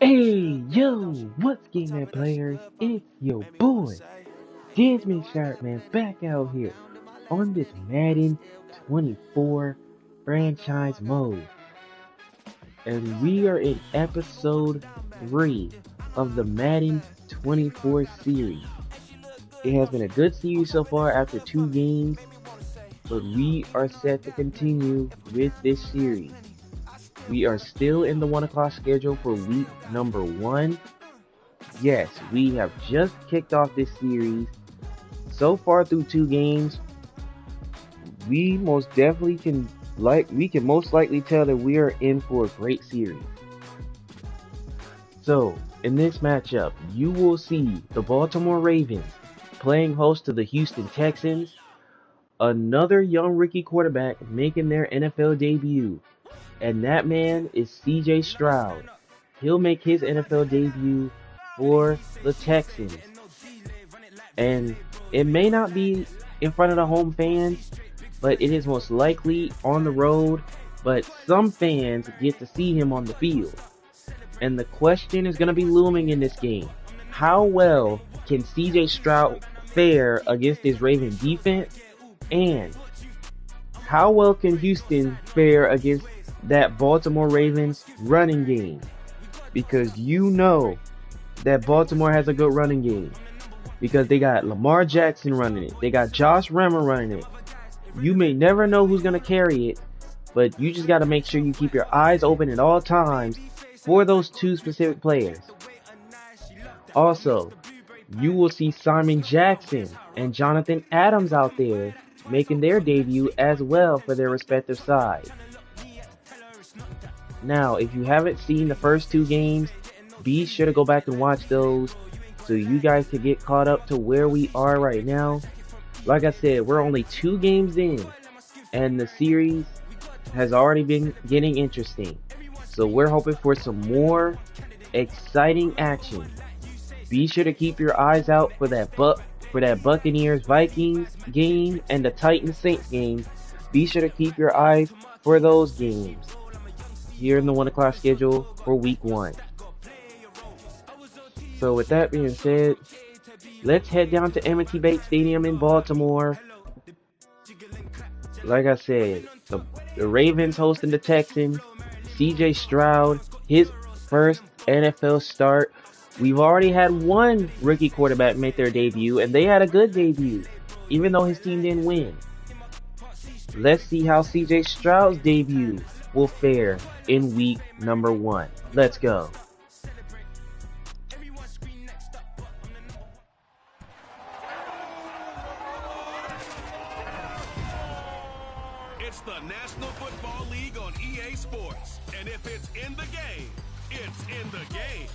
Hey, yo, what's game players? It's your boy, Desmond Sharpman, back out here on this Madden 24 franchise mode. And we are in episode 3 of the Madden 24 series. It has been a good series so far after 2 games, but we are set to continue with this series. We are still in the 1 o'clock schedule for week number 1. Yes, we have just kicked off this series. So far through 2 games, we most definitely can most likely tell that we are in for a great series. So, in this matchup, you will see the Baltimore Ravens playing host to the Houston Texans, another young rookie quarterback making their NFL debut. And that man is CJ Stroud. He'll make his NFL debut for the Texans. And it may not be in front of the home fans, but it is most likely on the road. But some fans get to see him on the field. And the question is going to be looming in this game. How well can CJ Stroud fare against his Raven defense? And how well can Houston fare against that Baltimore Ravens running game? Because you know that Baltimore has a good running game. Because they got Lamar Jackson running it. They got Josh Remmer running it. You may never know who's going to carry it, but you just got to make sure you keep your eyes open at all times for those 2 specific players. Also, you will see Simon Jackson and Jonathan Adams out there making their debut as well for their respective sides. Now, if you haven't seen the first 2 games, be sure to go back and watch those so you guys can get caught up to where we are right now. Like I said, we're only 2 games in, and the series has already been getting interesting. So we're hoping for some more exciting action. Be sure to keep your eyes out for that Buccaneers-Vikings game and the Titans-Saints game. Be sure to keep your eyes for those games here in the 1 o'clock schedule for week 1. So with that being said, let's head down to M&T Bank Stadium in Baltimore. Like I said, the Ravens hosting the Texans. CJ Stroud, his first NFL start. We've already had 1 rookie quarterback make their debut, and they had a good debut, even though his team didn't win. Let's see how CJ Stroud's debut will fare in week number 1. Let's go. It's the National Football League on EA Sports. And if it's in the game, it's in the game.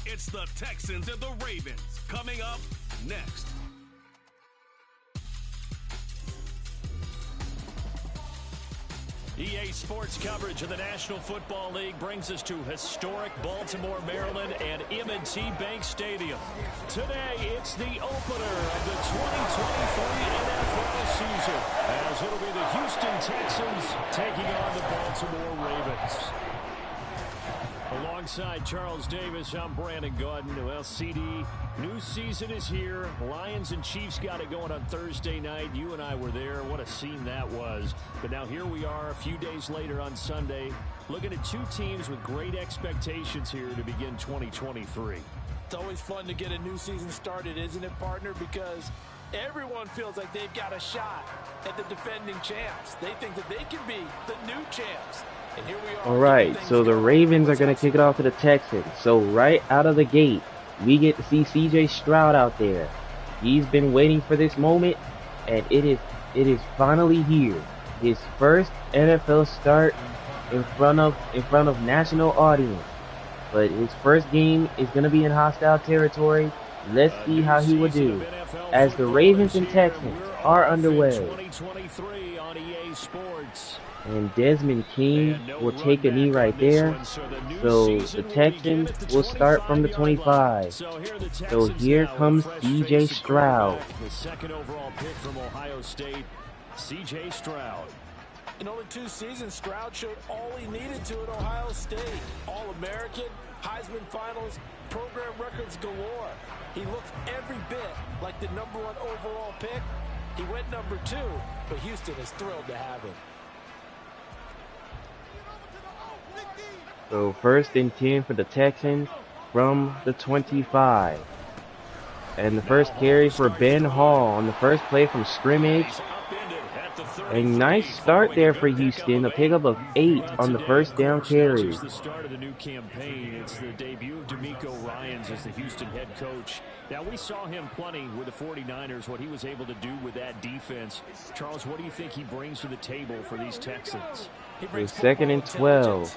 It's the Texans and the Ravens coming up next. EA Sports coverage of the National Football League brings us to historic Baltimore, Maryland and M&T Bank Stadium. Today, it's the opener of the 2023 NFL season, as it'll be the Houston Texans taking on the Baltimore Ravens. Alongside Charles Davis, I'm Brandon Gaudin. Well, CD, new season is here. Lions and Chiefs got it going on Thursday night. You and I were there. What a scene that was. But now here we are a few days later on Sunday, looking at 2 teams with great expectations here to begin 2023. It's always fun to get a new season started, isn't it, partner? Because everyone feels like they've got a shot at the defending champs. They think that they can be the new champs. And here we are. Alright, so the Ravens are going to kick it off to the Texans. So right out of the gate, we get to see CJ Stroud out there. He's been waiting for this moment, and it is finally here. His first NFL start in front of national audience. But his first game is going to be in hostile territory. Let's see how he will do as the Ravens and Texans are underway. 2023 on EA Sports. And Desmond King will take a knee right there. So the Texans will start from the 25. So here comes CJ Stroud. The second overall pick from Ohio State, CJ Stroud. In only 2 seasons, Stroud showed all he needed to at Ohio State. All-American, Heisman finals, program records galore. He looks every bit like the #1 overall pick. He went number 2, but Houston is thrilled to have him. So 1st and 10 for the Texans from the 25. And the first carry for Ben Hall on the first play from scrimmage. A nice start there for Houston, a pickup of 8 on the first down carry. It's the start of the new campaign. It's the debut of D'Amico Ryans as the Houston head coach. Now, we saw him plenty with the 49ers, what he was able to do with that defense. Charles, what do you think he brings to the table for these Texans? It was 2nd and 12.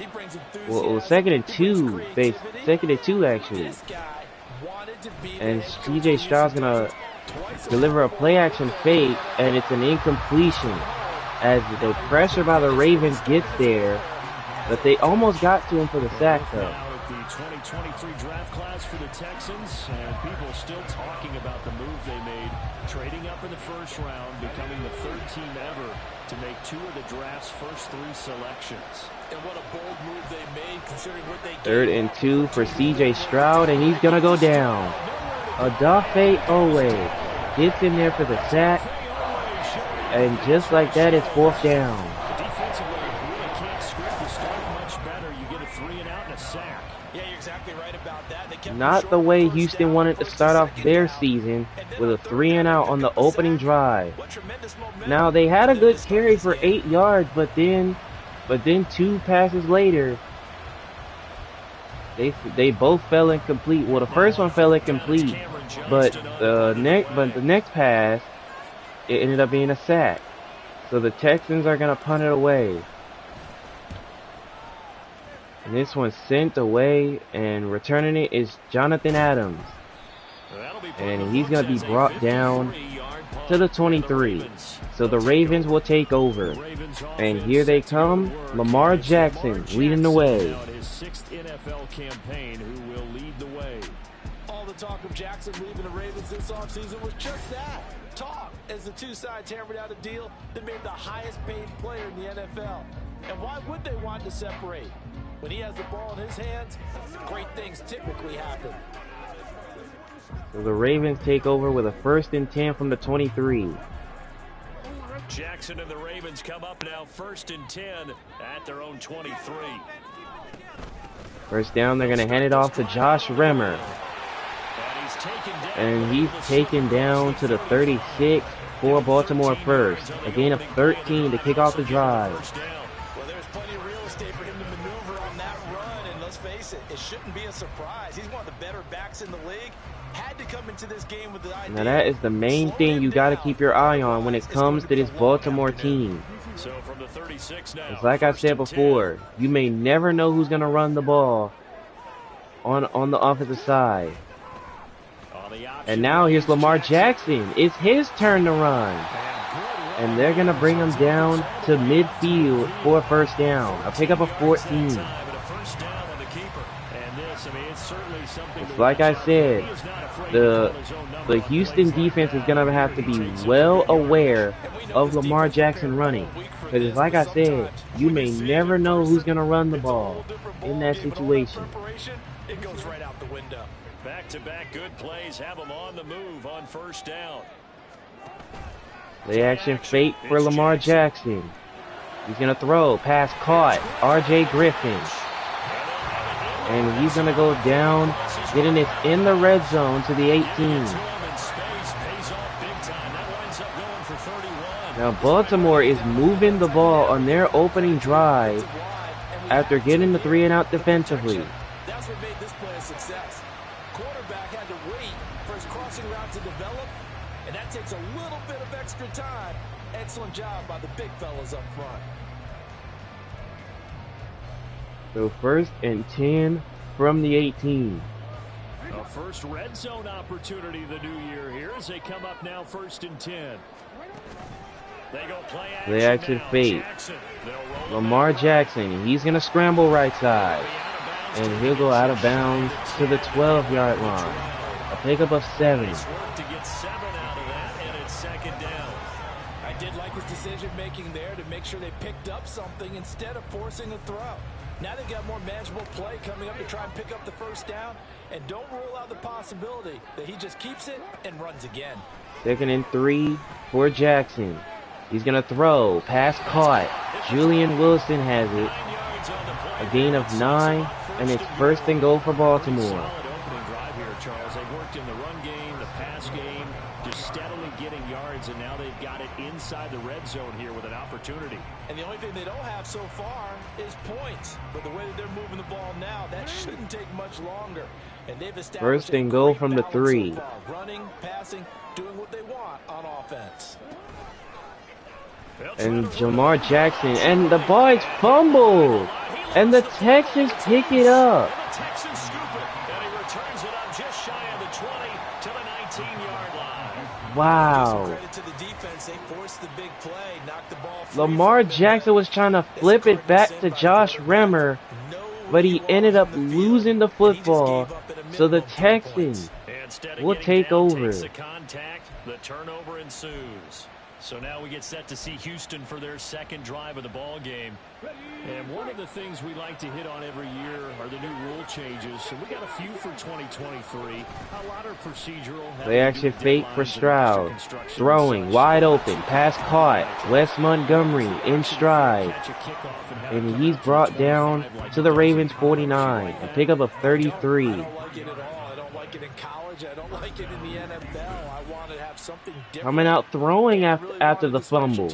Well, it was 2nd and 2. 2nd and 2, actually. And CJ Stroud's going to deliver a play-action fake, and it's an incompletion as the pressure by the Ravens gets there, but they almost got to him for the sack, though. Now at the 2023 draft class for the Texans, and people still talking about the move they made, trading up in the first round, becoming the 3rd team ever to make 2 of the draft's first 3 selections. And what a bold move they made, considering what they 3rd and 2 for CJ Stroud, and he's going to go down. Odafe Owe gets in there for the sack, and just like that, it's 4th down. Defensively, you really can't script the start much better. You get a 3 and out and a sack. Yeah, you're exactly right about that. They kept Not the way Houston wanted to start off their season with a 3 and out on the opening drive. Now, they had a good carry for 8 yards, but then 2 passes later, they both fell incomplete. Well, the first one fell incomplete, but the next pass, it ended up being a sack. So the Texans are gonna punt it away. And this one's sent away, and returning it is Jonathan Adams. And he's gonna be brought down to the 23. So the Ravens will take over. And here they come, Lamar Jackson leading the way. His 6th NFL campaign, who will lead the way. All the talk of Jackson leaving the Ravens this offseason was just that. Talk, as the 2 sides hammered out a deal that made the highest paid player in the NFL. And why would they want to separate? When he has the ball in his hands, great things typically happen. So the Ravens take over with a 1st and 10 from the 23. Jackson and the Ravens come up now 1st and 10 at their own 23. First down, they're going to hand it off to Josh Remmer. And he's taken down to the 36 for Baltimore first. A gain of 13 to kick off the drive. Well, there's plenty of real estate for him to maneuver on that run, and let's face it, it shouldn't be a surprise. He's one of the better backs in the league. Had to come into this game with the idea. Now that is the main thing you got to keep your eye on when it comes to this Baltimore team. So from the 36 now, it's like I said before, you may never know who's going to run the ball on the offensive side. And now here's Lamar Jackson. It's his turn to run. And they're going to bring him down to midfield for a 1st down. A pickup of 14. It's like I said, the Houston defense is going to have to be well aware of Lamar Jackson running. Because it's like I said, you may never know who's going to run the ball in that situation. It goes right out the window. Back-to-back good plays have them on the move on 1st down. Play action fake for Lamar Jackson. He's going to throw. Pass caught. R.J. Griffin. And he's going to go down, getting it in the red zone to the 18. Now Baltimore is moving the ball on their opening drive after getting the 3 and out defensively. That's what made this play a success. Quarterback had to wait for his crossing route to develop, and that takes a little bit of extra time. Excellent job by the big fellas up front. So 1st and 10 from the 18. A first red zone opportunity the new year here as they come up now 1st and 10. They go play action fake. Lamar Jackson, he's going to scramble right side. And he'll go out of bounds to the 12-yard line. A pickup of 7. I did like his decision-making thinking there to make sure they picked up something instead of forcing a throw. Now they've got more manageable play coming up to try and pick up the first down. And don't rule out the possibility that he just keeps it and runs again. 2nd and 3 for Jackson. He's going to throw. Pass caught. Julian Wilson has it. A gain of 9, and it's 1st and goal for Baltimore. Solid opening drive here, Charles. They've worked in the run game, the pass game, just steadily getting yards, and now they've got it inside the red zone here with an opportunity. And the only thing they don't have so far is points. But the way that they're moving the ball now, that shouldn't take much longer. And they've established 1st and goal from the 3. So running, passing, doing what they want on offense. And Jamar Jackson, and the boys fumbled, and the Texans pick it up. The Texans scoop it, and he returns it up just shy of the 20 to the 19-yard line. Wow. Credit to the defense. They forced the big play, knocked the ball free. Lamar Jackson was trying to flip it back to Josh Remmer, but he ended up losing the football, so the Texans will take over. The contact, the turnover ensues. So now we get set to see Houston for their 2nd drive of the ball game. And one of the things we like to hit on every year are the new rule changes. So we got a few for 2023. A lot are procedural. Play action fake for Stroud. Throwing wide open. Pass caught. Wes Montgomery in stride. And he's brought down to the Ravens 49. A pickup of 33. I don't like it at all. I don't like it in college. I don't like it in the NFL. I want to have something different. Coming out throwing after the fumble.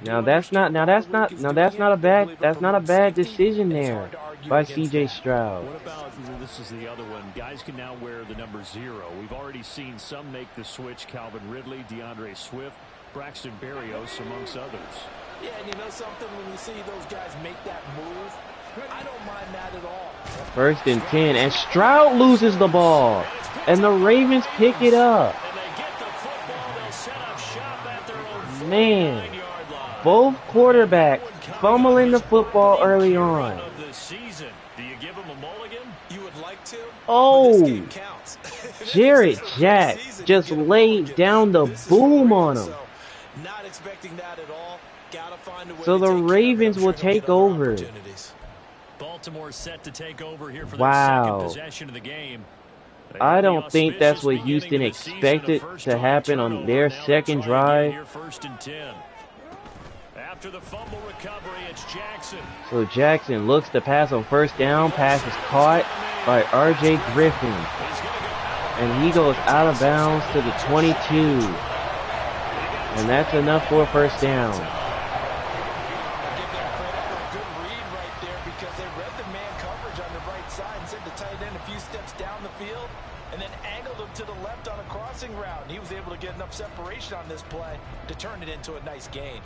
Now that's not a bad decision there by C.J. Stroud. What about, this is the other one, guys can now wear the number 0. We've already seen some make the switch. Calvin Ridley, DeAndre Swift, Braxton Berrios, amongst others. Yeah, and you know something, when we see those guys make that move, I don't mind that at all. 1st and 10, and Stroud loses the ball, and the Ravens pick it up. And they get the football, they'll set up shop at their own Man, 49-yard line. both quarterbacks fumbling the football early on. Of the season. Do you give him a mulligan? You would like to? Oh, This game counts. Jarrett Jack just laid down the boom on him. Not expecting that at all. Gotta find a way So to the take care of it. Ravens I'm will sure they'll take have other over. opportunities. Baltimore set to take over here for Wow. their 2nd possession of the game. I don't think that's what Houston expected to happen on their 2nd drive. First and 10. After the fumble recovery, it's Jackson. So Jackson looks to pass on 1st down. Pass is caught by R.J. Griffin. And he goes out of bounds to the 22. And that's enough for a 1st down. Give them credit for a good read right there because they read the man coverage on the right side and sent the tight end a few steps down the field and then angled him to the left on a crossing route. And he was able to get enough separation on this play to turn it into a nice gain.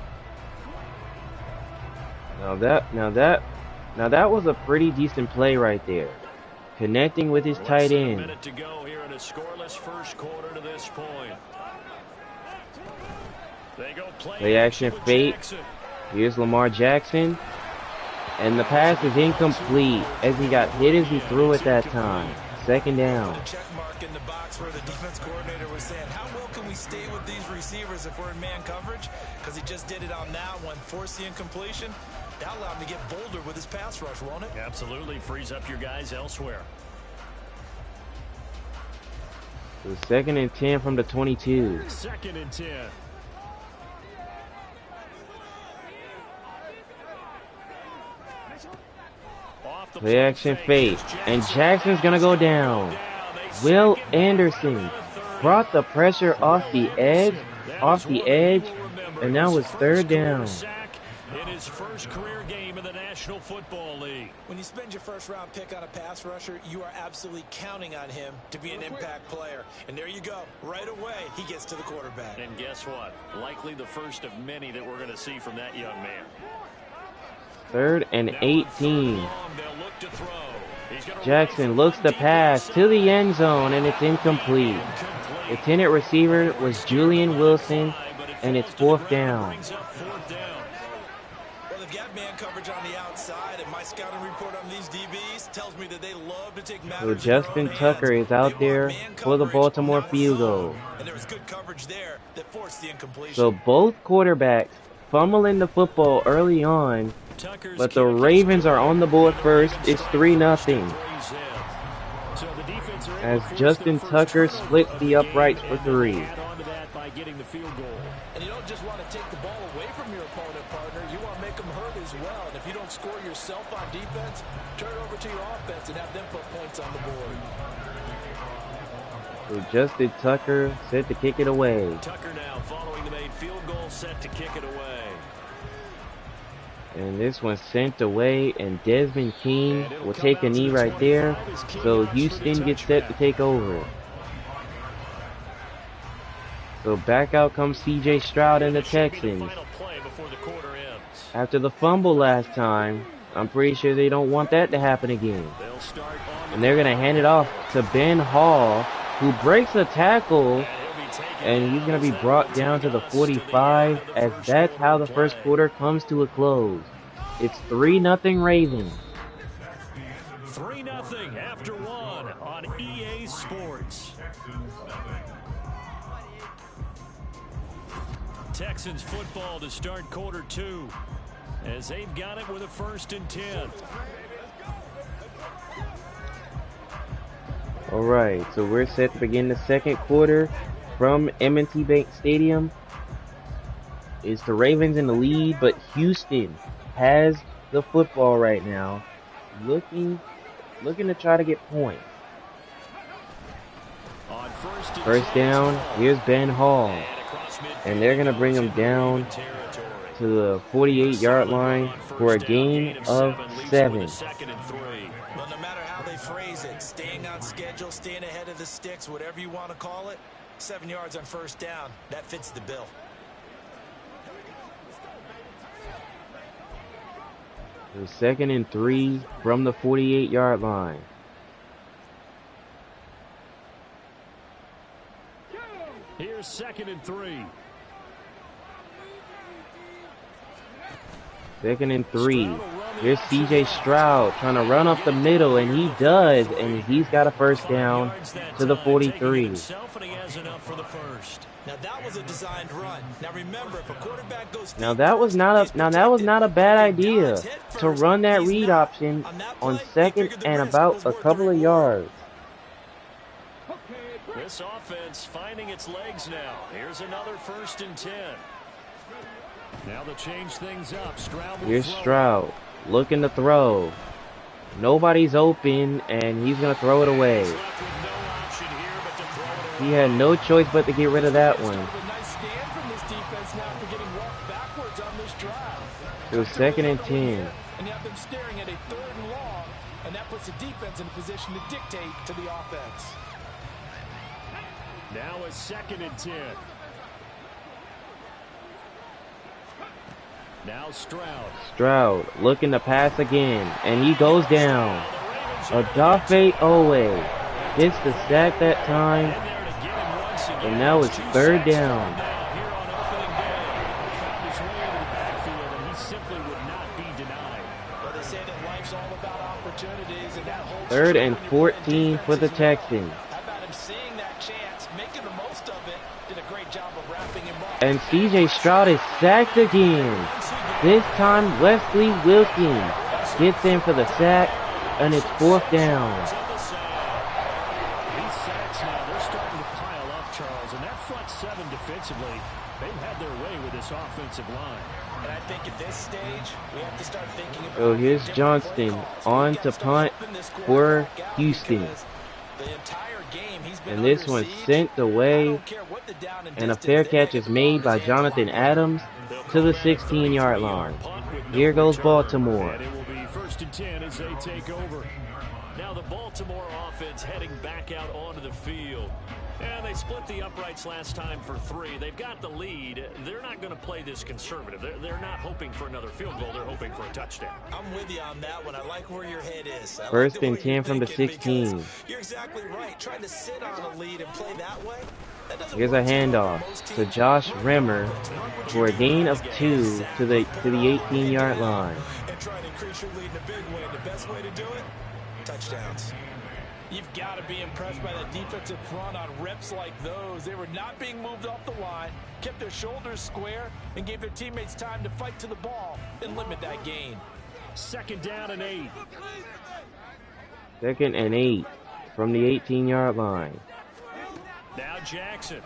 Now that was a pretty decent play right there. Connecting with his tight A end. minute to go here in a scoreless first quarter to this point. They go Play action with fake. Jackson. Here's Lamar Jackson. And the pass is incomplete as he got hit as he threw it that time. 2nd down. A check mark in the box where the defense coordinator was saying, how well can we stay with these receivers if we're in man coverage? Because he just did it on that one. Force the incompletion. That allowed him to get bolder with his pass rush, won't it? Absolutely frees up your guys elsewhere. So 2nd and 10 from the 22. 2nd and 10. Play action fake. And Jackson's going to go down. Will Anderson brought the pressure off the edge. And now it's 3rd down. In his first career game in the National Football League. When you spend your first-round pick on a pass rusher, you are absolutely counting on him to be an impact player. And there you go. Right away, he gets to the quarterback. And guess what? Likely the first of many that we're going to see from that young man. 3rd and 18. Jackson looks to pass to the end zone, and it's incomplete. The intended receiver was Julian Wilson, and it's 4th down. Well, they've got man coverage on the outside, and my scouting report on these DBs tells me that they love to take matters So Justin Tucker is out there for the Baltimore field goal. And there was good coverage there that forced the incompletion. So both quarterbacks fumbling the football early on, but the Ravens are on the board first. It's 3-0. As Justin Tucker splits the uprights for 3. And you don't just want to take the ball away from your opponent, partner. You want to make them hurt as well. And if you don't score yourself on defense, turn it over to your offense and have them put points on the board. So Justin Tucker set to kick it away. Tucker now following the made field goal, set to kick it away. And this one's sent away, and Desmond King will take a knee right there. So Houston gets set to take over. So back out comes C.J. Stroud and the Texans. After the fumble last time, I'm pretty sure they don't want that to happen again. And they're going to hand it off to Ben Hall, who breaks a tackle, and he's going to be brought down to the 45, as that's how the first quarter comes to a close. It's 3-0 Ravens. 3-0 after 1 on EA Sports. Texans football to start quarter 2, as they've got it with a 1st and 10. All right, so we're set to begin the second quarter from M&T Bank Stadium. It's the Ravens in the lead, but Houston has the football right now, looking to try to get points. First down, here's Ben Hall. And they're going to bring him down to the 48-yard line for a gain of 7. Well, no matter how they phrase it, staying on schedule, staying ahead of the sticks, whatever you want to call it, 7 yards on first down, that fits the bill. So 2nd and 3 from the 48-yard line. Here's 2nd and 3. 2nd and 3. Here's C.J. Stroud trying to run up the middle, and he does, and he's got a first down to the 43. Now that was a designed run. Now remember, if a quarterback goes Now that was not a bad idea to run that read option on 2nd and about a couple of yards. This offense finding its legs now. Here's another 1st and 10. Now to change things up. Here's Stroud looking to throw. Nobody's open, and he's going to throw it away. He had no choice but to get rid of that one. So 2nd and 10. And you have them staring at a 3rd and long, and that puts the defense in a position to dictate to the offense. Now a 2nd and 10. Now Stroud looking to pass again, and he goes down. Odafe Owe gets the sack that time, and now it's 3rd down. 3rd and 14 for the Texans. And C.J. Stroud is sacked again. This time Wesley Wilkins gets in for the sack, and it's 4th down. These sacks now, they're starting to pile up, Charles, and that front 7 defensively, they've had their way with this offensive line. And I think at this stage, we have to start thinking about... So here's Johnston on to punt for Houston. And this one's sent away, and a fair catch is made by Jonathan Adams to the 16-yard line. Here goes Baltimore. And it will be 1st and 10 as they take over. Now the Baltimore offense heading back out onto the field. And they split the uprights last time for 3. They've got the lead. They're not going to play this conservative. They're not hoping for another field goal. They're hoping for a touchdown. I'm with you on that one. I like where your head is. First and 10 from the 16. You're exactly right. Trying to sit on a lead and play that way. Here's a handoff to Josh Remmer for a gain of 2 to the 18-yard line. And try to increase your lead in a big way. The best way to do it, touchdowns. You've got to be impressed by the defensive front on reps like those. They were not being moved off the line, kept their shoulders square, and gave their teammates time to fight to the ball and limit that gain. 2nd down and 8. 2nd and 8 from the 18-yard line. Now Jackson.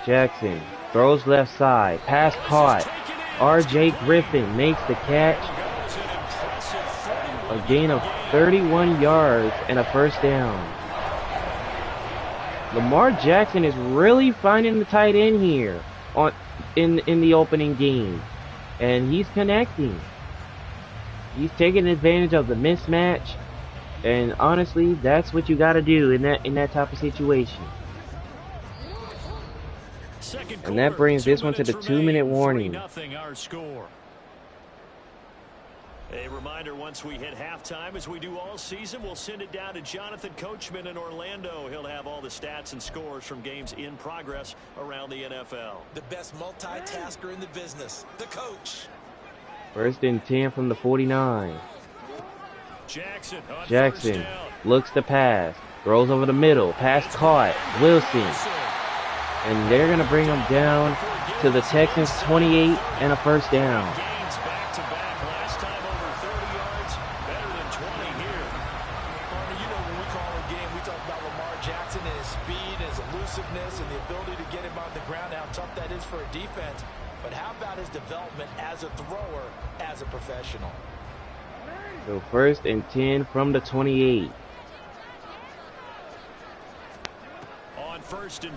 Jackson throws left side. Pass caught. R.J. Griffin makes the catch. A gain of 31 yards and a first down. Lamar Jackson is really finding the tight end here in the opening game. And he's connecting. He's taking advantage of the mismatch. And honestly, that's what you got to do in that type of situation. And that brings this one to the 2-minute warning. Our score. A reminder, once we hit halftime, as we do all season, we'll send it down to Jonathan Coachman in Orlando. He'll have all the stats and scores from games in progress around the NFL. The best multitasker in the business, the coach. First and 10 from the 49. Jackson looks to pass. Throws over the middle. Pass caught. Wilson. And they're going to bring him down to the Texans 28 and a first down. Gains back-to-back. Last time over 30 yards. Better than 20 here. You know, when we call a game, we talk about Lamar Jackson and his speed, his elusiveness, and the ability to get him on the ground, how tough that is for a defense. But how about his development as a thrower, as a professional? So first and 10 from the 28.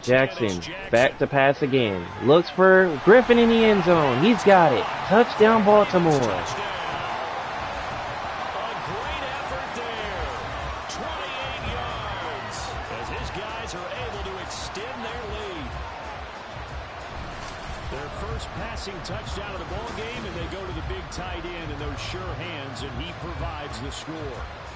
Jackson back to pass again. Looks for Griffin in the end zone. He's got it. Touchdown, Baltimore. A great effort there. 28 yards as his guys are able to extend their lead. Their first passing touchdown of the ball game, and they go to the big tight end in those sure hands, and he provides the score.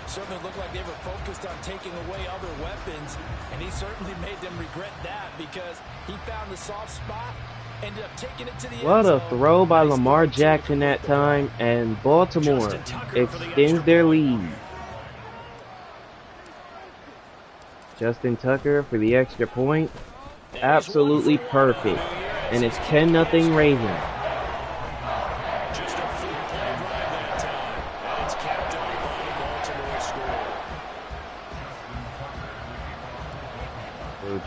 Certainly looked like they were focused on taking away other weapons, and he certainly made them regret that because he found the soft spot, ended up taking it to the end zone. What a throw by Lamar Jackson that time, and Baltimore extends their lead. Justin Tucker for the extra point. Absolutely perfect. And it's 10-0 Ravens.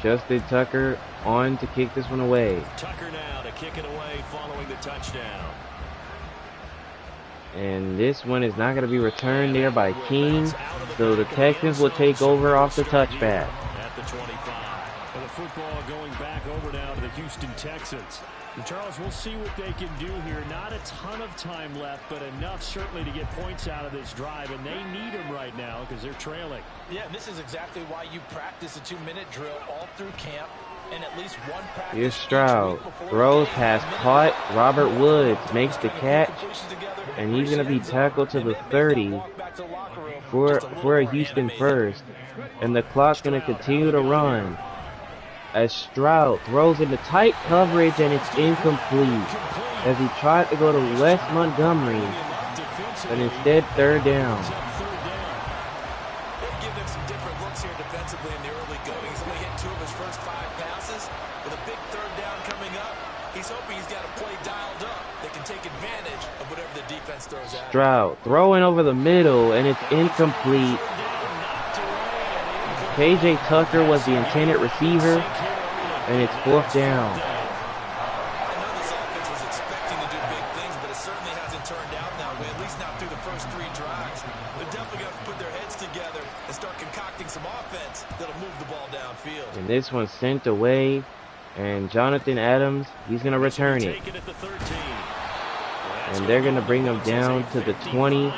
Justin Tucker on to kick this one away. Tucker now to kick it away following the touchdown. And this one is not going to be returned there by King. So the Texans will take over off the touchback. At the 25. And the football going back over now to the Houston Texans. And Charles, we'll see what they can do here. Not a ton of time left, but enough certainly to get points out of this drive. And they need them right now because they're trailing. Yeah, and this is exactly why you practice a 2-minute drill all through camp. And at least one practice. Here's Stroud. Throws pass caught. Robert Woods makes the catch. And he's going to be tackled to the 30 for a Houston first. And the clock's going to continue to run. As Stroud throws into tight coverage and it's incomplete. As he tried to go to Wes Montgomery. But instead, third down. They've given him some different looks here defensively in the early going. He's only hit 2 of his first 5 passes. With a big third down coming up, he's hoping he's got a play dialed up that can take advantage of whatever the defense throws at him. Stroud throwing over the middle and it's incomplete. KJ Tucker was the intended receiver, and it's 4th down. I know this offense was expecting to do big things, but it certainly hasn't turned out that way, at least not through the first 3 drives. They're definitely going to put their heads together and start concocting some offense that'll move the ball downfield. And this one's sent away, and Jonathan Adams, he's going to return it. And they're going to bring him down to the 20.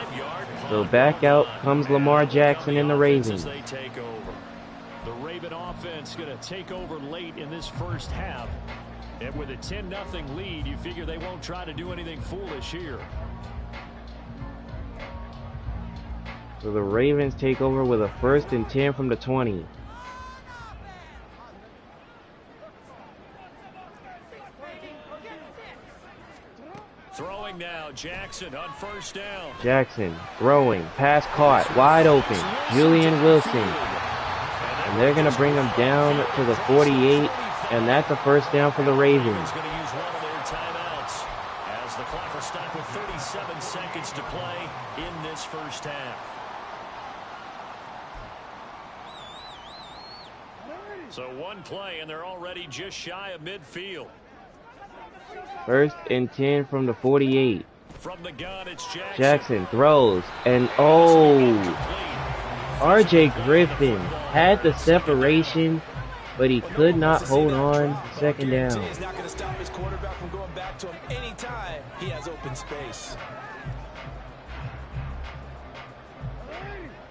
So back out comes Lamar Jackson and the Ravens. They take over. The Raven offense going to take over late in this first half. And with a 10-0 lead, you figure they won't try to do anything foolish here. So the Ravens take over with a 1st and 10 from the 20. Throwing now, Jackson on 1st down. Jackson throwing, pass caught, wide open, Julian Wilson. And they're going to bring him down to the 48, and that's a 1st down for the Ravens. Going to use one of their timeouts as the clock will stop with 37 seconds to play in this first half. So one play, and they're already just shy of midfield. 1st and 10 from the 48. From the gun, it's Jackson. Jackson throws, and oh, R.J. Griffin had the separation, but he could not hold on. 2nd down. He's not going to stop his quarterback from going back to him anytime he has open space.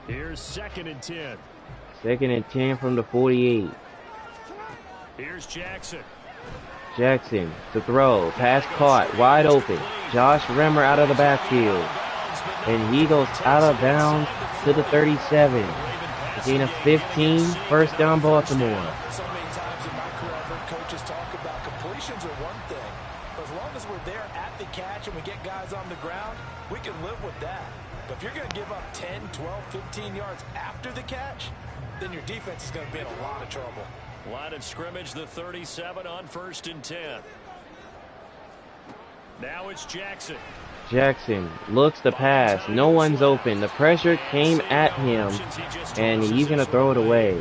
Here's 2nd and 10. 2nd and 10 from the 48. Here's Jackson. Jackson to throw, pass caught, wide open. Josh Remmer out of the backfield, and he goes out of bounds to the 37. A gain of 15, 1st down Baltimore. So many times in my career, I've heard coaches talk about completions are one thing, but as long as we're there at the catch and we get guys on the ground, we can live with that. But if you're going to give up 10, 12, 15 yards after the catch, then your defense is going to be in a lot of trouble. Line of scrimmage, the 37 on 1st and 10. Now it's Jackson. Jackson looks to pass. No one's open. The pressure came at him, and he's going to throw it away.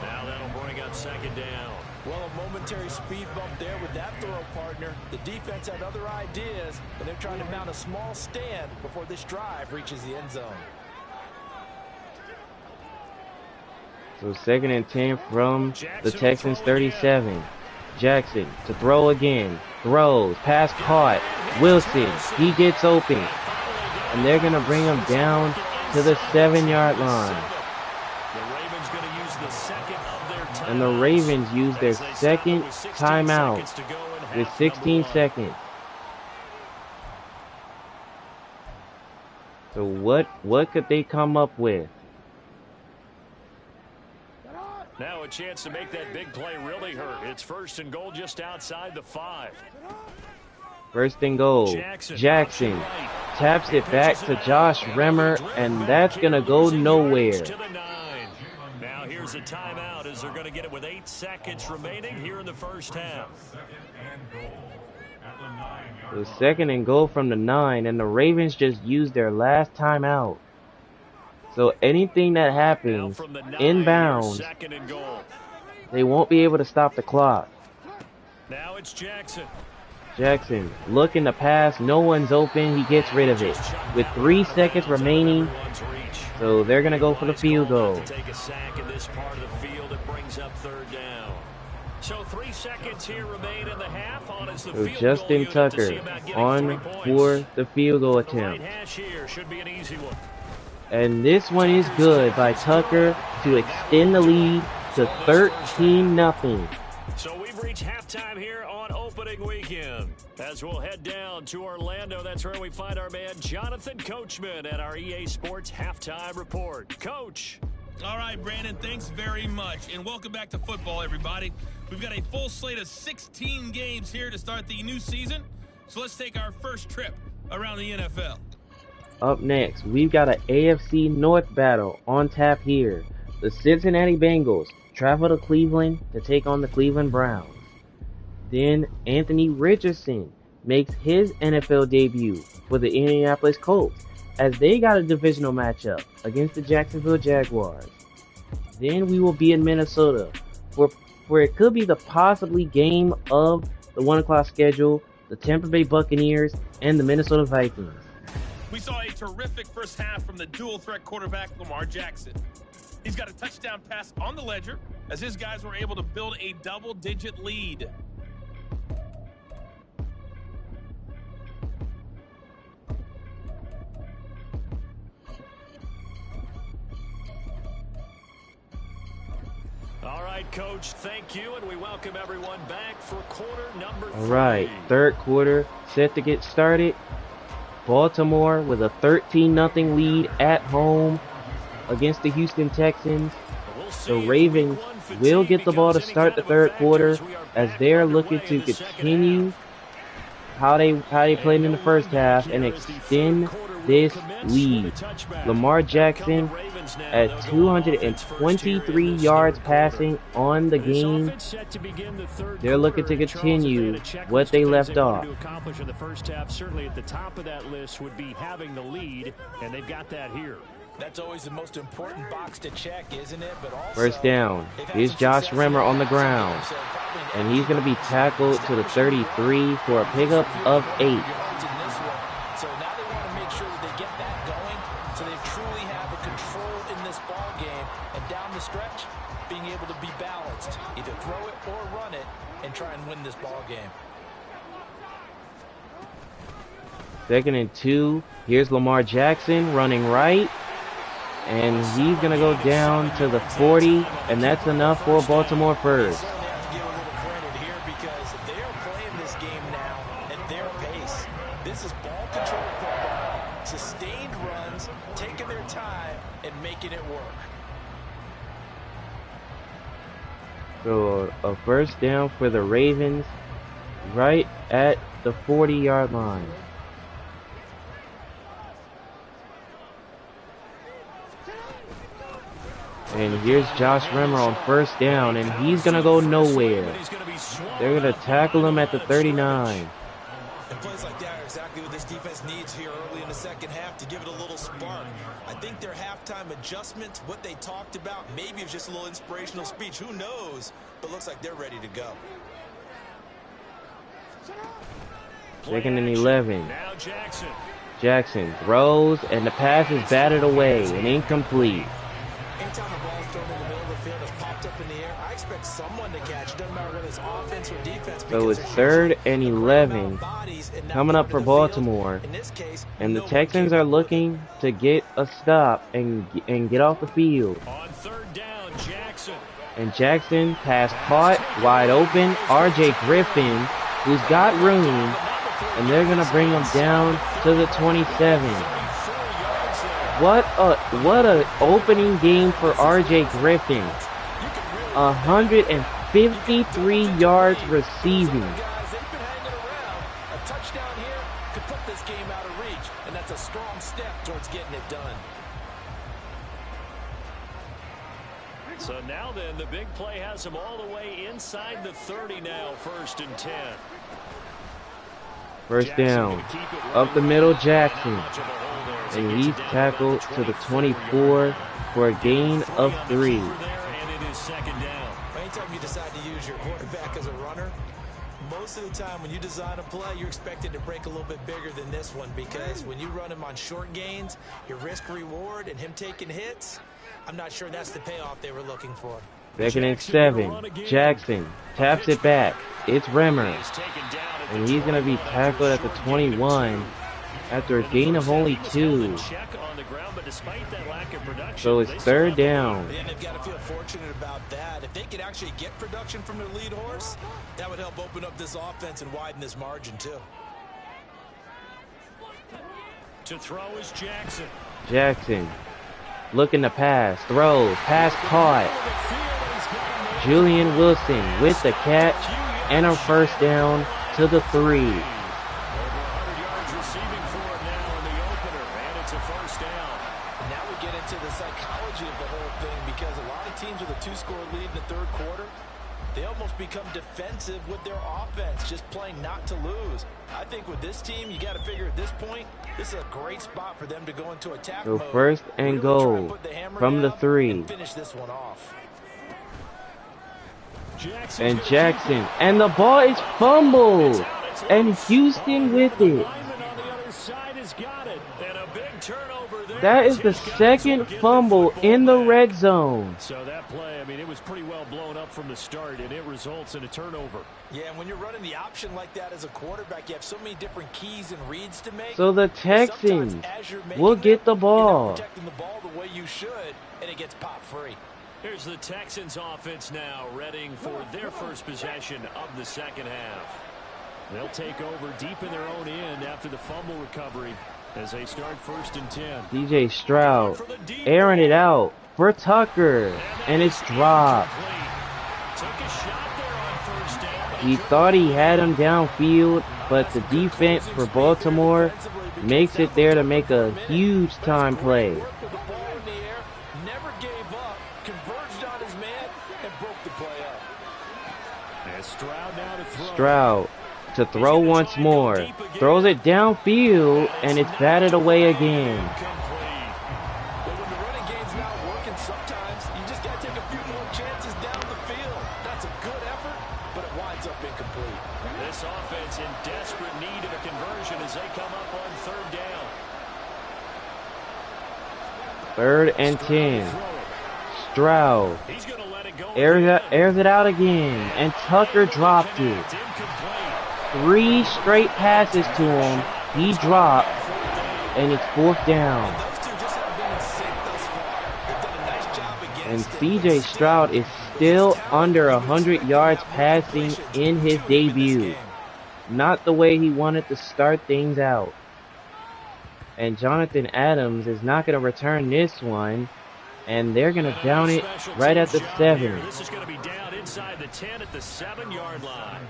Now that'll bring up 2nd down. Well, a momentary speed bump there with that throw partner. The defense had other ideas, and they're trying to mount a small stand before this drive reaches the end zone. So 2nd and 10 from the Texans 37. Jackson to throw again. Throws. Pass caught. Wilson. He gets open. And they're going to bring him down to the 7-yard line. And the Ravens use their 2nd timeout with 16 seconds. So what could they come up with? Now a chance to make that big play really hurt. It's 1st and goal just outside the 5. 1st and goal. Jackson taps it back to Josh Remmer, and that's going to go nowhere. To the 9. Now here's a timeout as they're going to get it with 8 seconds remaining here in the first half. So 2nd and goal from the 9, and the Ravens just used their last timeout. So anything that happens inbounds, they won't be able to stop the clock. Now it's Jackson. Jackson looking to pass. No one's open. He gets rid of it with 3 seconds remaining. So they're going to go for the field goal. Take a sack in this part of the field. It brings up 3rd down. So 3 seconds here remain in the half. On is the So field Justin goal Tucker on for the field goal attempt. Right hash here should be an easy one. And this one is good by Tucker to extend the lead to 13-0. So we've reached halftime here on opening weekend. As we'll head down to Orlando, that's where we find our man Jonathan Coachman at our EA Sports Halftime Report. Coach. All right, Brandon, thanks very much. And welcome back to football, everybody. We've got a full slate of 16 games here to start the new season. So let's take our first trip around the NFL. Up next, we've got an AFC North battle on tap here. The Cincinnati Bengals travel to Cleveland to take on the Cleveland Browns. Then Anthony Richardson makes his NFL debut for the Indianapolis Colts as they got a divisional matchup against the Jacksonville Jaguars. Then we will be in Minnesota where it could be the possibly game of the 1 o'clock schedule, the Tampa Bay Buccaneers and the Minnesota Vikings. We saw a terrific first half from the dual-threat quarterback Lamar Jackson. He's got a touchdown pass on the ledger as his guys were able to build a double-digit lead. All right, Coach, thank you, and we welcome everyone back for quarter number 3. All right, third quarter set to get started. Baltimore with a 13-0 lead at home against the Houston Texans. The Ravens will get the ball to start the third quarter as they are looking to continue how they played in the first half and extend this lead. Lamar Jackson at 223 yards passing on the game. They're looking to continue what they left off. In the first half, certainly at the top of that list would be having the lead, and they've got that here. That's always the most important box to check, isn't it? But also, first down. Here's Josh Remmer on the ground, and he's going to be tackled to the 33 for a pickup of 8. So now they want to make sure that they get that going, so they truly have a control in this ball game, and down the stretch, being able to be balanced, either throw it or run it, and try and win this ball game. 2nd and 2. Here's Lamar Jackson running right. And he's going to go down to the 40, and that's enough for Baltimore first. This is ball control football, sustained runs, taking their time, and making it work. So a first down for the Ravens right at the 40-yard line. And here's Josh Remmer on first down, and he's going to go nowhere. They're going to tackle him at the 39. And plays like that are exactly what this defense needs here early in the second half to give it a little spark. I think their halftime adjustment, what they talked about, maybe it's just a little inspirational speech. Who knows? But looks like they're ready to go. 2nd and 11. Jackson throws, and the pass is batted away and incomplete. Anytime the ball's thrown in the middle of the field, it's popped up in the air, I expect someone to catch. It doesn't matter whether it's offense or defense. So it's 3rd and 11 coming up for Baltimore. And the Texans are looking to get a stop and get off the field. On 3rd down, Jackson. And Jackson pass caught wide open. R.J. Griffin, who's got room, and they're going to bring him down to the 27. What a opening game for R.J. Griffin. 153 yards receiving. A touchdown here could put this game out of reach, and that's a strong step towards getting it done. So now then, the big play has him all the way inside the 30 now, 1st and 10. First down, up the middle, Jackson. And he's tackled to the 24 for a gain of 3. And it is 2nd down. Anytime you decide to use your quarterback as a runner, most of the time when you design a play, you're expected to break a little bit bigger than this one, because when you run him on short gains, your risk reward and him taking hits, I'm not sure that's the payoff they were looking for. 2nd and 7. Jackson taps it back. It's Remmer. And he's going to be tackled at the 21 after a gain of only 2. So it's 3rd down. And they've got to feel fortunate about that. If they could actually get production from their lead horse, that would help open up this offense and widen this margin too. To throw is Jackson. Jackson looking to pass, throws, pass caught. Julian Wilson with the catch and a first down to the 3. They almost become defensive with their offense, just playing not to lose. I think with this team, you got to figure at this point, this is a great spot for them to go into attack So mode. 1st and goal from the 3. Finish this one off. And Jackson, and the ball is fumbled, and Houston with it. That is the 2nd fumble in the red zone. So that play, I mean, it was pretty well blown up from the start, and it results in a turnover. Yeah, and when you're running the option like that as a quarterback, you have so many different keys and reads to make. So the Texans will get the ball. You're not protecting the ball the way you should, and it gets popped free. Here's the Texans offense now, readying for their first possession of the second half. They'll take over deep in their own end after the fumble recovery as they start 1st and 10. DJ Stroud airing it out for Tucker, and it's dropped. He thought he had him downfield, but the defense for Baltimore makes it there to make a huge time play. Stroud to throw once more. Throws it downfield, and it's batted away again. When the running game's not working, sometimes you just got to take a few more chances down the field. That's a good effort, but it winds up incomplete. This offense in desperate need of a conversion as they come up on 3rd down. 3rd and 10. Stroud airs it out again, and Tucker dropped it. 3 straight passes to him. He dropped, and it's 4th down. And CJ Stroud is still under 100 yards passing in his debut. Not the way he wanted to start things out. And Jonathan Adams is not going to return this one. And they're going to down it right at the 7. This is going to be down inside the 10 at the 7-yard line.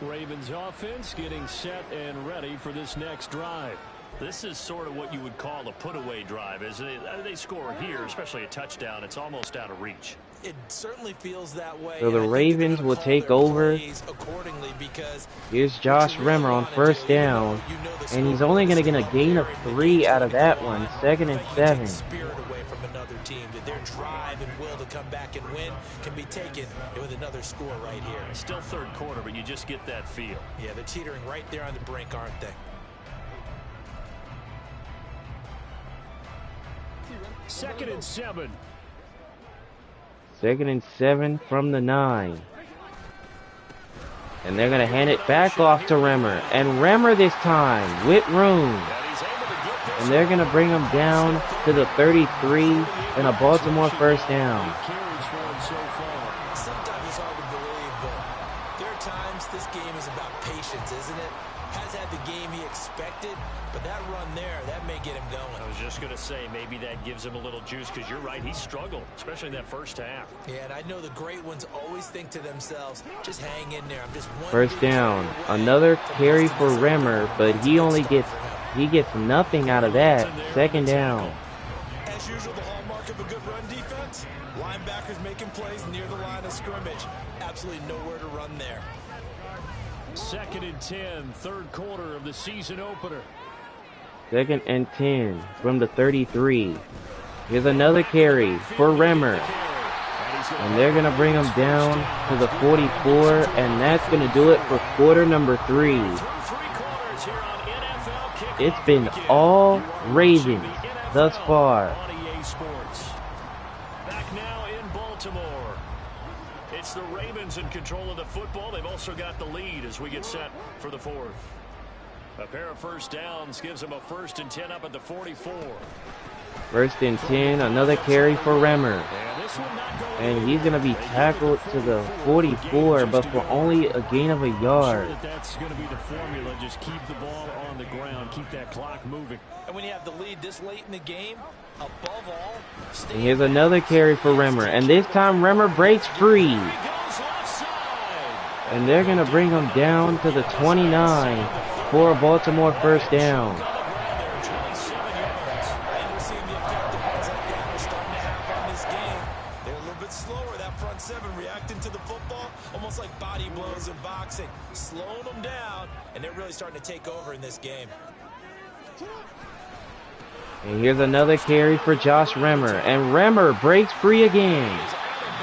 Ravens offense getting set and ready for this next drive. This is sort of what you would call a put-away drive. As they score here, especially a touchdown, it's almost out of reach. It certainly feels that way. So the Ravens will take over. Here's Josh Remmer on 1st down, and he's only going to get a gain of 3 out of that one. 2nd and 7. Team that their drive and will to come back and win can be taken with another score right here. Still 3rd quarter, but you just get that feel. Yeah, they're teetering right there on the brink, aren't they? 2nd and 7. 2nd and 7 from the 9. And they're going to hand it back off to Remmer. And Remmer this time with room. And they're going to bring him down to the 33 and a Baltimore 1st down. Sometimes it's hard to believe, but there are times this game is about patience, isn't it? Has had the game he expected, but that run there, that may get him going. I was just going to say, maybe that gives him a little juice, because you're right, he struggled, especially in that 1st half. Yeah, and I know the great ones always think to themselves, just hang in there. I'm just one 1st down. Another carry for Remmer, but he gets nothing out of that. 2nd down. As usual, the hallmark of a good run defense, linebackers making plays near the line of scrimmage. Absolutely nowhere to run there. 2nd and 10, 3rd quarter of the season opener. 2nd and 10 from the 33. Here's another carry for Remmer. And they're going to bring him down to the 44, and that's going to do it for quarter number 3. It's been all Ravens thus far. Back now in Baltimore. It's the Ravens in control of the football. They've also got the lead as we get set for the 4th. A pair of 1st downs gives them a 1st and 10 up at the 44. 1st and 10, another carry for Remmer. And he's going to be tackled to the 44, but for only a gain of a yard. That's going to be the formula. Just keep the ball on the ground. Keep that clock moving. And when you have the lead this late in the game, above all, and here's another carry for Remmer. And this time Remmer breaks free. And they're going to bring him down to the 29 for a Baltimore 1st down. Slowing them down, and they're really starting to take over in this game. And here's another carry for Josh Remmer, and Remmer breaks free again,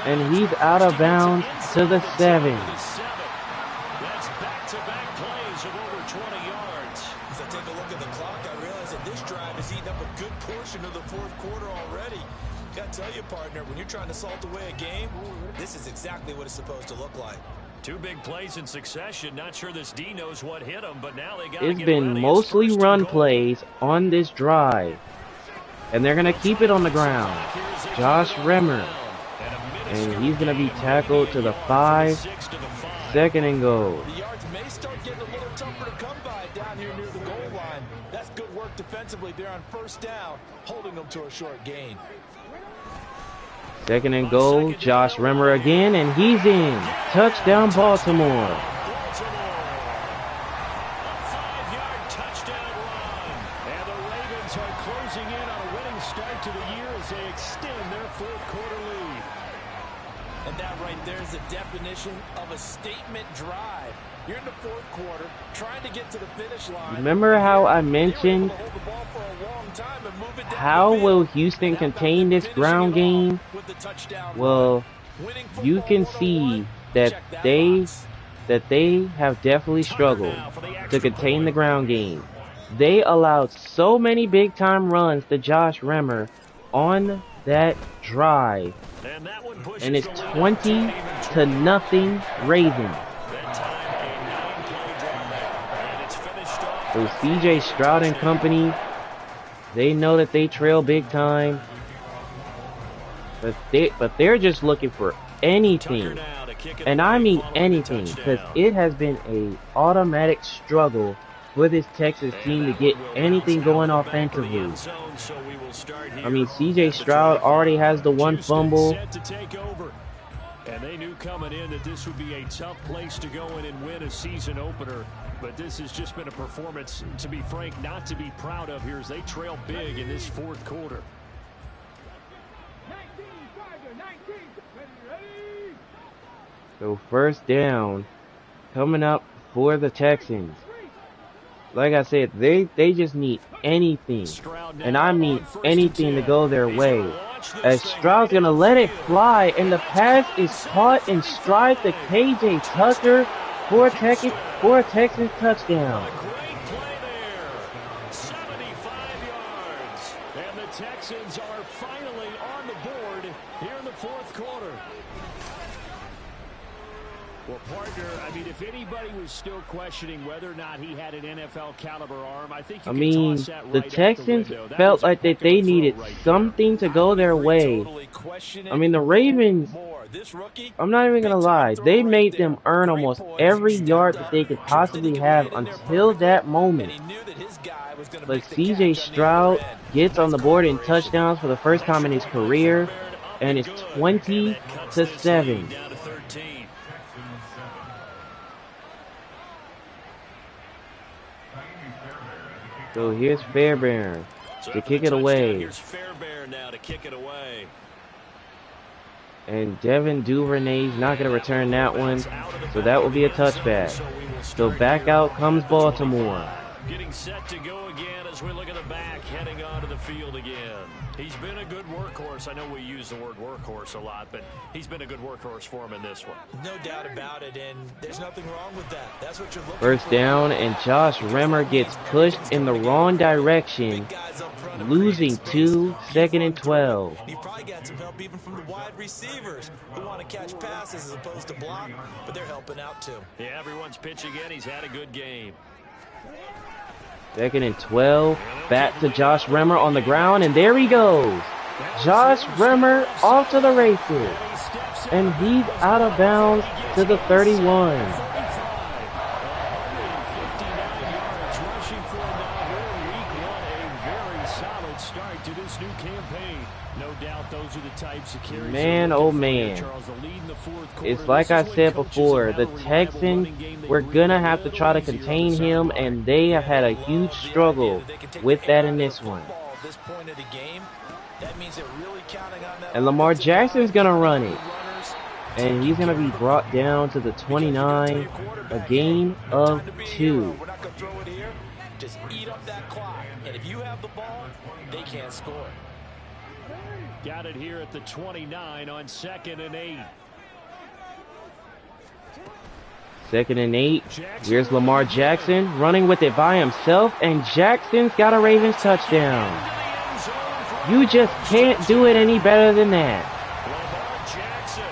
and he's out of bounds to the 7. That's back-to-back plays of over 20 yards. As I take a look at the clock, I realize that this drive has eaten up a good portion of the 4th quarter already. Got to tell you, partner, when you're trying to salt away a game, this is exactly what it's supposed to look like. 2 big plays in succession. Not sure this D knows what hit him, but now they got. It's been mostly run plays on this drive, and they're going to keep it on the ground. Josh Remmer. And a And he's going to be tackled to the 5. 2nd and goal. The yards may start getting a little tougher to come by down here near the goal line. That's good work defensively there on 1st down, holding them to a short gain. 2nd and goal. Josh Remmer again, and he's in. Touchdown, Baltimore. There's a definition of a statement drive. You're in the 4th quarter, trying to get to the finish line. Remember how I mentioned how will Houston contain this ground game? Well, you can see that they have definitely struggled to contain the ground game. They allowed so many big-time runs to Josh Remmer on that drive. And it's 20-0 Ravens. So CJ Stroud and company, they know that they trail big time. But they're just looking for anything. And I mean anything, because it has been a automatic struggle for this Texas team to get anything going offensively. I mean, CJ Stroud already has the 1 fumble. And they knew coming in that this would be a tough place to go in and win a season opener. But this has just been a performance, to be frank, not to be proud of here as they trail big in this 4th quarter. So 1st down coming up for the Texans. Like I said, they just need anything, and I mean anything to go their way. As Stroud's going to let it fly, and the pass is caught in stride to KJ Tucker for a Texans touchdown. Great play there. 75 yards. And the Texans are finally on the board here in the 4th quarter. Well, partner, I mean, if anybody was still questioning whether or not he had an NFL caliber arm, I think you can toss that right the Texans felt like that they needed something to go their way. I mean, the Ravens, I'm not even going to lie, they made them earn almost every yard that they could possibly have until that moment. But CJ Stroud gets on the board in touchdowns for the first time in his career, and it's 20-7. So here's Fairbairn to kick it away. Here's Fairbairn now to kick it away. And Devin Duvernay's not going to return that one, so that will be a touchback. So back out comes Baltimore. Getting set to go again as we look at the back, heading onto the field again. He's been a good workhorse. I know we use the word workhorse a lot, but he's been a good workhorse for him in this one. No doubt about it, and there's nothing wrong with that. That's what you're looking for. 1st down, and Josh Remmer gets pushed in the wrong direction, losing 2, 2nd and 12. You probably got some help even from the wide receivers who want to catch passes as opposed to block, but they're helping out too. Yeah, everyone's pitching in. He's had a good game. 2nd and 12, back to Josh Remmer on the ground, and there he goes. Josh Remmer off to the races, and he's out of bounds to the 31. Man, oh man. It's like I said before, the Texans, we're going to have to try to contain him, and they have had a huge struggle with that in this one. And Lamar Jackson's going to run it. And he's going to be brought down to the 29, a gain of 2. Just eat up that clock, and if you have the ball, they can't score. Got it here at the 29 on 2nd and 8. 2nd and 8. Here's Lamar Jackson running with it by himself, and Jackson's got a Ravens touchdown. You just can't do it any better than that. Lamar Jackson,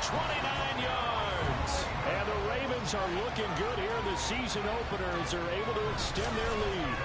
29 yards. And the Ravens are looking good here in the season opener as they're able to extend their lead.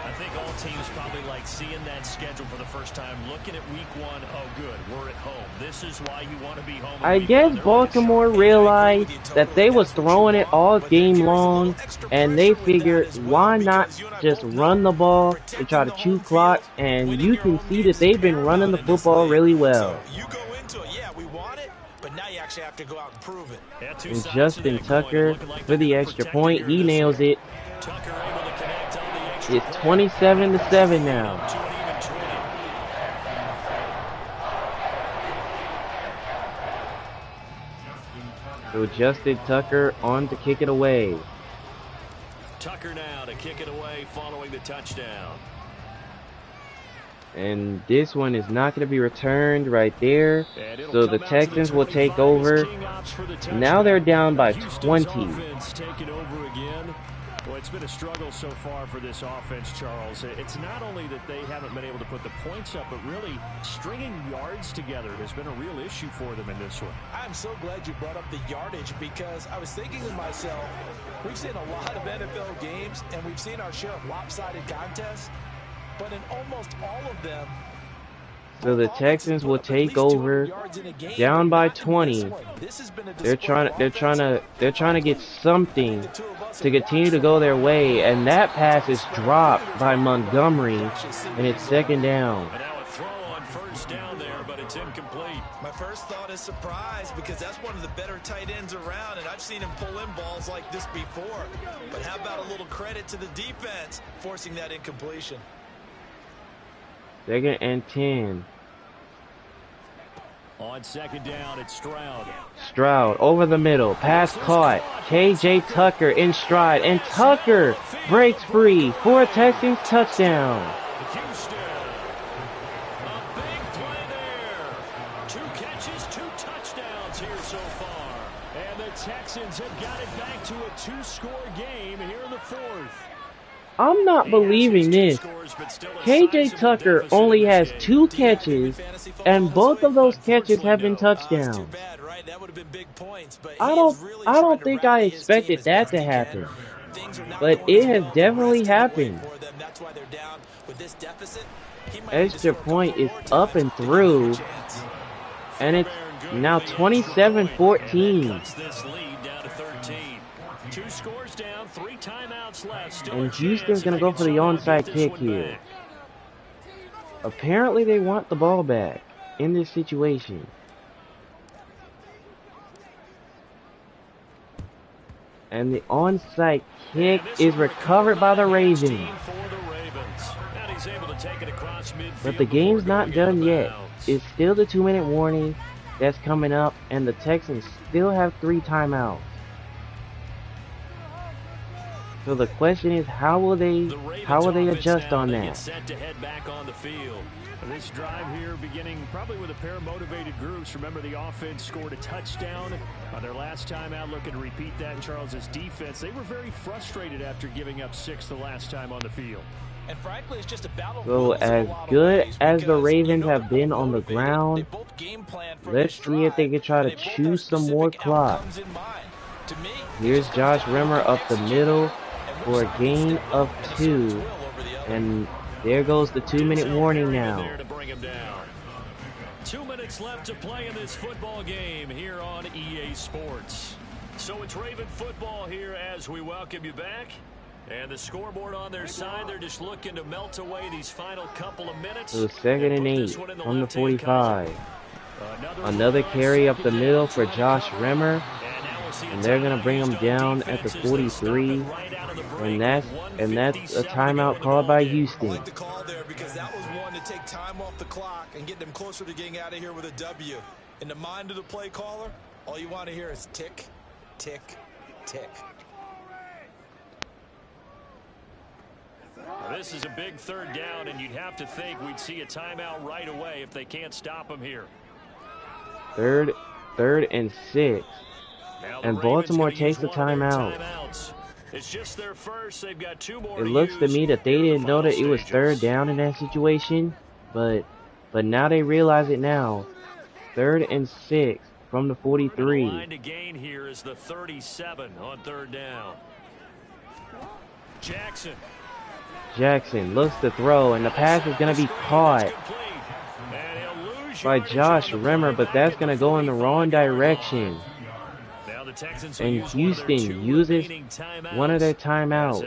I think all teams probably like seeing that schedule for the first time, looking at week 1. Oh, good, we're at home. This is why you want to be home. I guess Baltimore realized that they was throwing it all game long, and they figured, why not just run the ball and try to chew clock? And you can see that they've been running the football really well. You go into it, yeah, we want it, but now you actually have to go out and prove it. And Justin Tucker for the extra point, he nails it. It's 27-7 now. So Justin Tucker on to kick it away. Tucker now to kick it away following the touchdown. And this one is not going to be returned right there. So the Texans will take over. Now they're down by 20. Well, it's been a struggle so far for this offense, Charles. It's not only that they haven't been able to put the points up, but really stringing yards together has been a real issue for them in this one. I'm so glad you brought up the yardage, because I was thinking to myself, we've seen a lot of NFL games, and we've seen our share of lopsided contests, but in almost all of them, so the Texans will take over, down by 20. They're trying to get something to continue to go their way, and that pass is dropped by Montgomery, and it's second down. Now a throw on first down there, but it's incomplete. my first thought is surprise, because that's one of the better tight ends around, and I've seen him pull in balls like this before. But how about a little credit to the defense forcing that incompletion? 2nd and 10. On second down, it's Stroud. Stroud over the middle. Pass caught. K.J. Tucker in stride. And Tucker breaks free for a Texans touchdown. Houston. A big play there. 2 catches, 2 touchdowns here so far. And the Texans have got it back to a 2-score game here in the 4th. I'm not believing this. K.J. Tucker only has 2 catches, and both of those catches have been touchdowns. I don't think I expected that to happen, but it has definitely happened. Extra point is up and through, and it's now 27-14. 2 scores down, 3 timeouts left. And Houston's going to go for the onside kick here. Apparently they want the ball back in this situation. And the onside kick is recovered by the Ravens. But the game's not done yet. It's still the 2-minute warning that's coming up, and the Texans still have 3 timeouts. So the question is, how will they adjust on that? Set to head back on the field. This drive here beginning probably with a pair of motivated groups. Remember, the offense scored a touchdown on their last time out. Looking to repeat that in Charles's defense. They were very frustrated after giving up 6 the last time on the field. And frankly, it's just a battle. So as good as the Ravens have been on the ground, let's see if they can try to chew some more clock. Here's Josh Rimmer up the middle for a gain of 2, and there goes the 2-minute warning now. 2 minutes left to play in this football game here on EA Sports. So it's Raven football here as we welcome you back. And the scoreboard on their side, they're just looking to melt away these final couple of minutes. So 2nd and 8 from the 45. Another carry up the middle for Josh Rimmer, and they're gonna bring him down at the 43. And that's a timeout called by Houston. I like the call there, because that was one to take time off the clock and get them closer to getting out of here with a W. In the mind of the play caller, all you want to hear is tick, tick, tick. This is a big 3rd down, and you'd have to think we'd see a timeout right away if they can't stop him here. Third and 6. And Baltimore takes the timeout. It's just their first. They've got 2 more. It looks to me that they didn't know that it was 3rd down in that situation, but now they realize it now. 3rd and 6 from the 43. The line to gain here is the 37 on 3rd down. Jackson. Jackson looks to throw, and the pass is going to be caught by Josh Rimmer, but that's going to go in the wrong direction. And Houston uses one of their timeouts.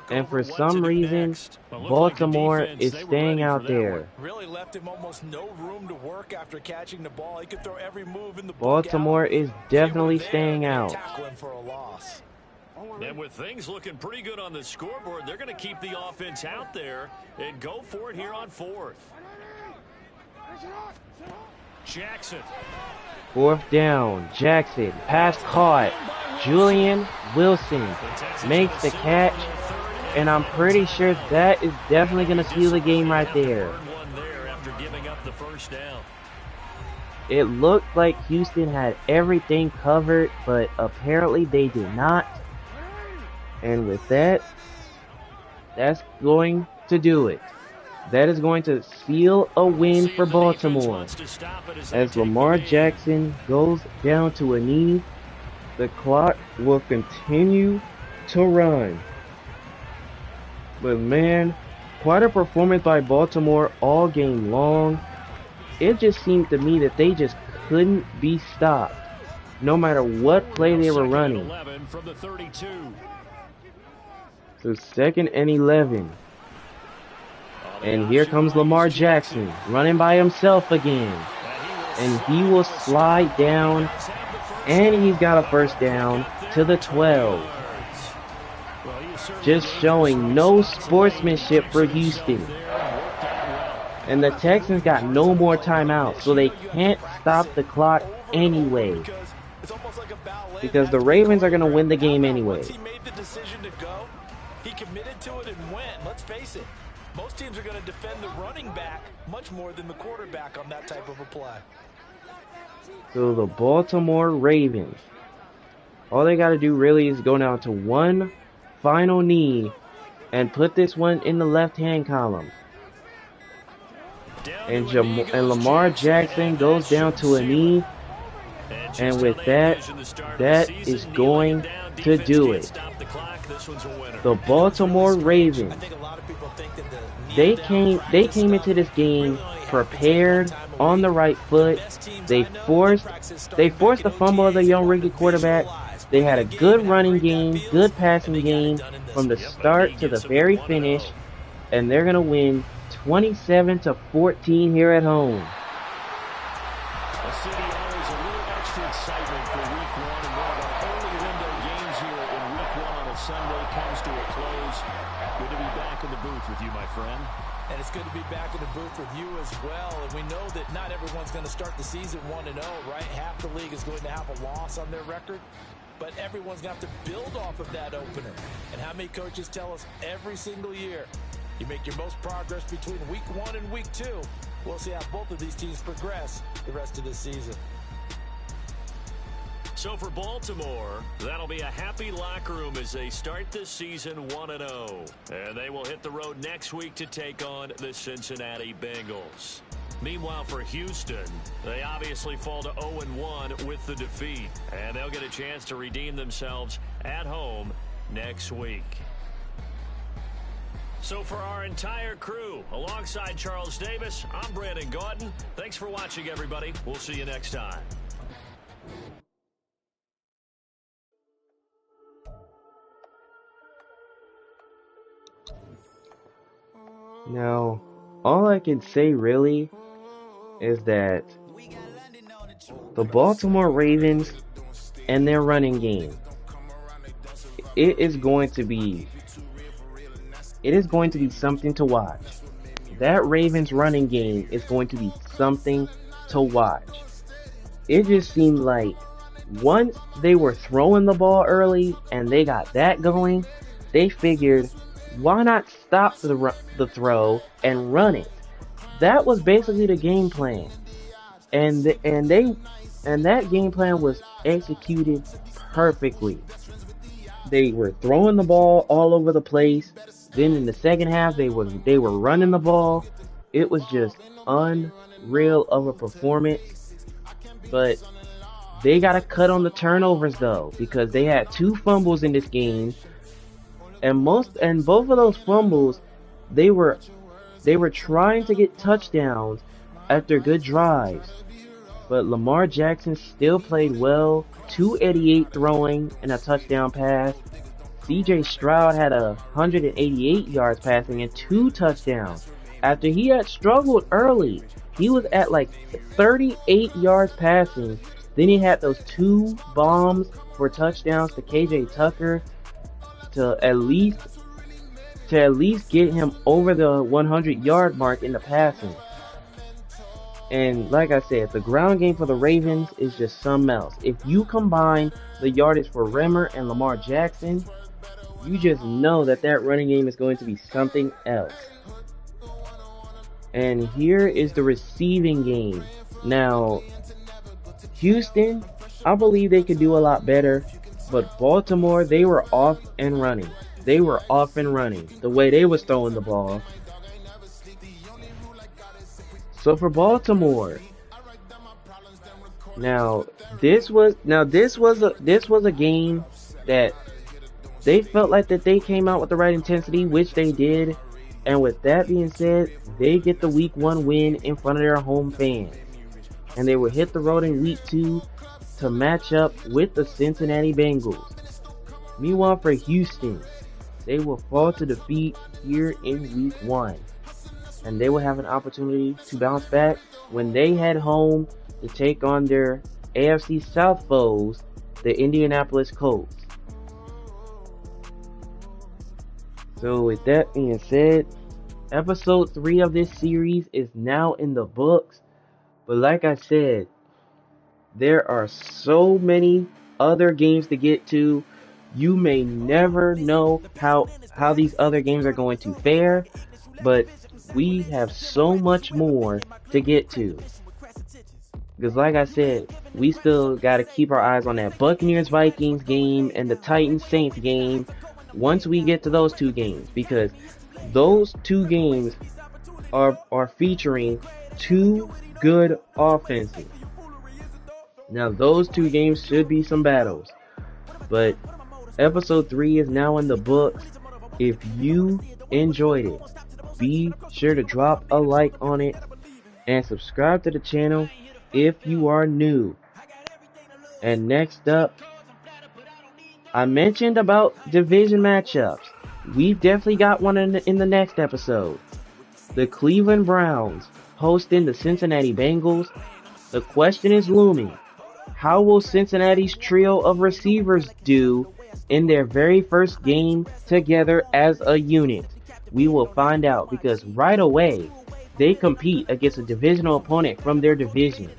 And for some reason, Baltimore is staying out there. Really left him almost no room to work after catching the ball. He could throw every move in the Baltimore is definitely staying out. And with things looking pretty good on the scoreboard, they're going to keep the offense out there and go for it here on 4th. Jackson. 4th down. Jackson. Pass caught. Julian Wilson makes the catch. And I'm pretty sure that is definitely going to seal the game right there. It looked like Houston had everything covered, but apparently they did not. And with that, that's going to do it. That is going to seal a win for Baltimore. As Lamar Jackson goes down to a knee, the clock will continue to run. But man, quite a performance by Baltimore all game long. It just seemed to me that they just couldn't be stopped, no matter what play they were running. So 2nd and 11. And here comes Lamar Jackson running by himself again. And he will slide down. And he's got a 1st down to the 12. Just showing no sportsmanship for Houston. And the Texans got no more timeouts, so they can't stop the clock anyway. Because the Ravens are going to win the game anyway. He made the decision to go. He committed to it and went. Let's face it. Most teams are going to defend the running back much more than the quarterback on that type of a play. So the Baltimore Ravens, all they got to do really is go down to one final knee and put this one in the left-hand column. And Lamar Jackson goes down to a knee. And with that, that is going to do it. The Baltimore Ravens, they came into this game prepared, on the right foot. They forced the fumble of the young rookie quarterback. They had a good running game, good passing game from the start to the very finish, and they're going to win 27-14 here at home. And it's good to be back in the booth with you as well. And we know that not everyone's going to start the season 1-0, right? Half the league is going to have a loss on their record. But everyone's going to have to build off of that opener. And how many coaches tell us every single year, you make your most progress between week 1 and week 2. We'll see how both of these teams progress the rest of this season. So for Baltimore, that'll be a happy locker room as they start this season 1-0. And they will hit the road next week to take on the Cincinnati Bengals. Meanwhile, for Houston, they obviously fall to 0-1 with the defeat. And they'll get a chance to redeem themselves at home next week. So for our entire crew, alongside Charles Davis, I'm Brandon Gaudin. Thanks for watching, everybody. We'll see you next time. Now, all I can say really is that the Baltimore Ravens and their running game, it is going to be something to watch. That Ravens running game is going to be something to watch. It just seemed like once they were throwing the ball early and they got that going, they figured, why not stop the throw and run it? That was basically the game plan, and that game plan was executed perfectly. They were throwing the ball all over the place. Then in the second half, they were running the ball. It was just unreal of a performance. But they got to cut on the turnovers though, because they had 2 fumbles in this game. And both of those fumbles, they were trying to get touchdowns after good drives. But Lamar Jackson still played well, 288 throwing and a touchdown pass. CJ Stroud had 188 yards passing and 2 touchdowns. After he had struggled early, he was at like 38 yards passing. Then he had those 2 bombs for touchdowns to KJ Tucker to at least get him over the 100-yard mark in the passing. And like I said, the ground game for the Ravens is just something else. If you combine the yardage for Rimmer and Lamar Jackson, you just know that running game is going to be something else. And here is the receiving game. Now, Houston, I believe they could do a lot better. But Baltimore, they were off and running. The way they was throwing the ball. So for Baltimore, this was a game that they felt like that they came out with the right intensity, which they did. And with that being said, they get the Week 1 win in front of their home fans. And they will hit the road in Week 2 to match up with the Cincinnati Bengals. Meanwhile, for Houston, they will fall to defeat here in Week 1. And they will have an opportunity to bounce back when they head home to take on their AFC South foes, the Indianapolis Colts. So with that being said, episode 3 of this series is now in the books. But like I said, there are so many other games to get to. You may never know how these other games are going to fare, but we have so much more to get to. Because like I said, we still got to keep our eyes on that Buccaneers-Vikings game and the Titans-Saints game once we get to those 2 games. Because those 2 games are featuring 2 good offenses. Now those 2 games should be some battles. But episode 3 is now in the books. If you enjoyed it, be sure to drop a like on it and subscribe to the channel if you are new. And next up, I mentioned about division matchups. We've definitely got one in the next episode. The Cleveland Browns hosting the Cincinnati Bengals. The question is looming. How will Cincinnati's trio of receivers do in their very first game together as a unit? We will find out, because right away, they compete against a divisional opponent from their division.